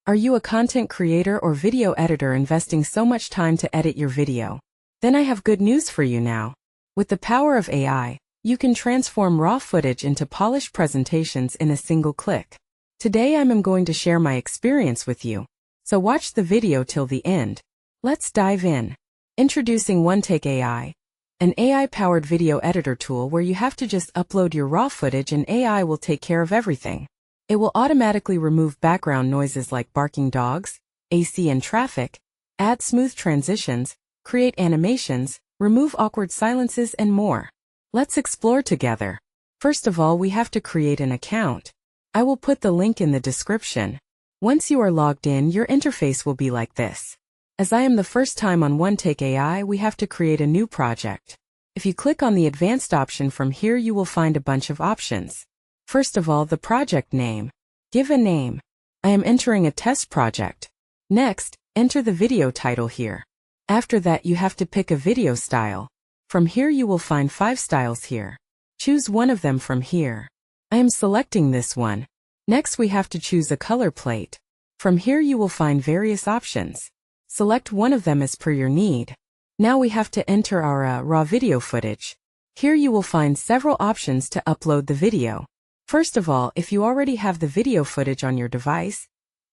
Are you a content creator or video editor investing so much time to edit your video? Then I have good news for you now. With the power of AI, you can transform raw footage into polished presentations in a single click. Today I'm going to share my experience with you, so watch the video till the end. Let's dive in. Introducing OneTake AI, an AI-powered video editor tool where you have to just upload your raw footage and AI will take care of everything. It will automatically remove background noises like barking dogs, AC and traffic, add smooth transitions, create animations, remove awkward silences and more. Let's explore together. First of all, we have to create an account. I will put the link in the description. Once you are logged in, your interface will be like this. As I am the first time on OneTake AI, we have to create a new project. If you click on the advanced option from here, you will find a bunch of options. First of all, the project name. Give a name. I am entering a test project. Next, enter the video title here. After that, you have to pick a video style. From here you will find 5 styles here. Choose one of them from here. I am selecting this one. Next we have to choose a color plate. From here you will find various options. Select one of them as per your need. Now we have to enter our raw video footage. Here you will find several options to upload the video. First of all, if you already have the video footage on your device,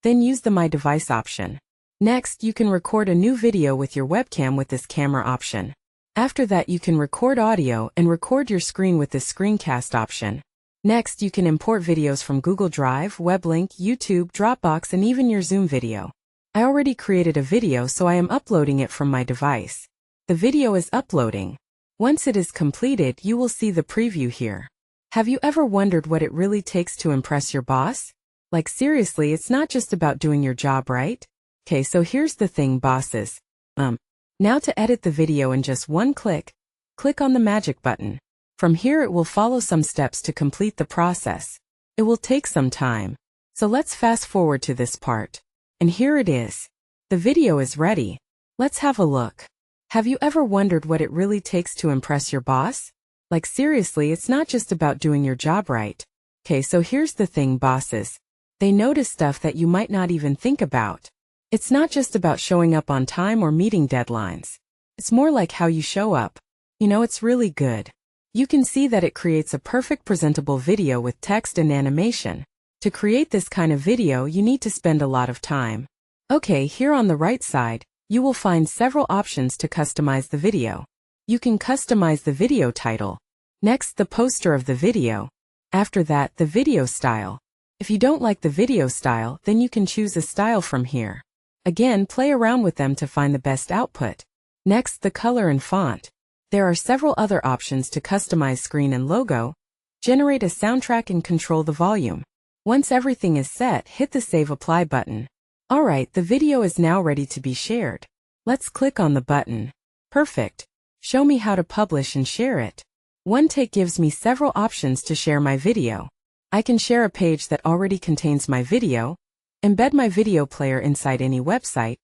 then use the My Device option. Next, you can record a new video with your webcam with this camera option. After that, you can record audio and record your screen with this screencast option. Next, you can import videos from Google Drive, WebLink, YouTube, Dropbox, and even your Zoom video. I already created a video, so I am uploading it from my device. The video is uploading. Once it is completed, you will see the preview here. Have you ever wondered what it really takes to impress your boss? Like seriously, it's not just about doing your job, right? Okay, so here's the thing, bosses. Now to edit the video in just one click, click on the magic button. From here it will follow some steps to complete the process. It will take some time. So let's fast forward to this part. And here it is. The video is ready. Let's have a look. Have you ever wondered what it really takes to impress your boss? Like seriously, it's not just about doing your job right. Okay, so here's the thing, bosses. They notice stuff that you might not even think about. It's not just about showing up on time or meeting deadlines. It's more like how you show up. It's really good. You can see that it creates a perfect presentable video with text and animation. To create this kind of video, you need to spend a lot of time. Okay, here on the right side, you will find several options to customize the video. You can customize the video title. Next, the poster of the video. After that, the video style. If you don't like the video style, then you can choose a style from here. Again, play around with them to find the best output. Next, the color and font. There are several other options to customize screen and logo. Generate a soundtrack and control the volume. Once everything is set, hit the Save Apply button. Alright, the video is now ready to be shared. Let's click on the button. Perfect. Show me how to publish and share it. OneTake gives me several options to share my video. I can share a page that already contains my video, embed my video player inside any website,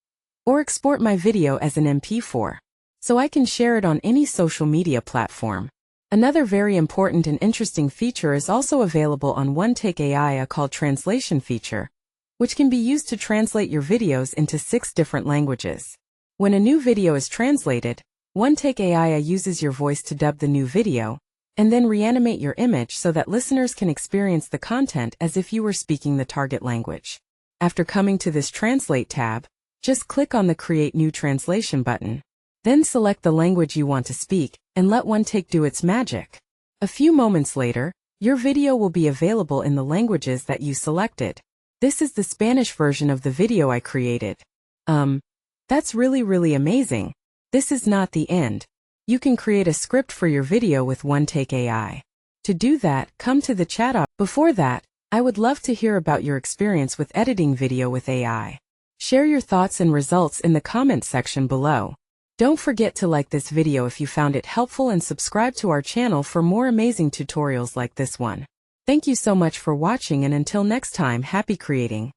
or export my video as an MP4. So I can share it on any social media platform. Another very important and interesting feature is also available on OneTake AI called Translation feature, which can be used to translate your videos into 6 different languages. When a new video is translated, OneTake AI uses your voice to dub the new video, and then reanimate your image so that listeners can experience the content as if you were speaking the target language. After coming to this Translate tab, just click on the Create New Translation button. Then select the language you want to speak, and let OneTake do its magic. A few moments later, your video will be available in the languages that you selected. This is the Spanish version of the video I created. That's really amazing. This is not the end. You can create a script for your video with OneTake AI. To do that, come to the chat option. Before that, I would love to hear about your experience with editing video with AI. Share your thoughts and results in the comments section below. Don't forget to like this video if you found it helpful and subscribe to our channel for more amazing tutorials like this one. Thank you so much for watching, and until next time, happy creating.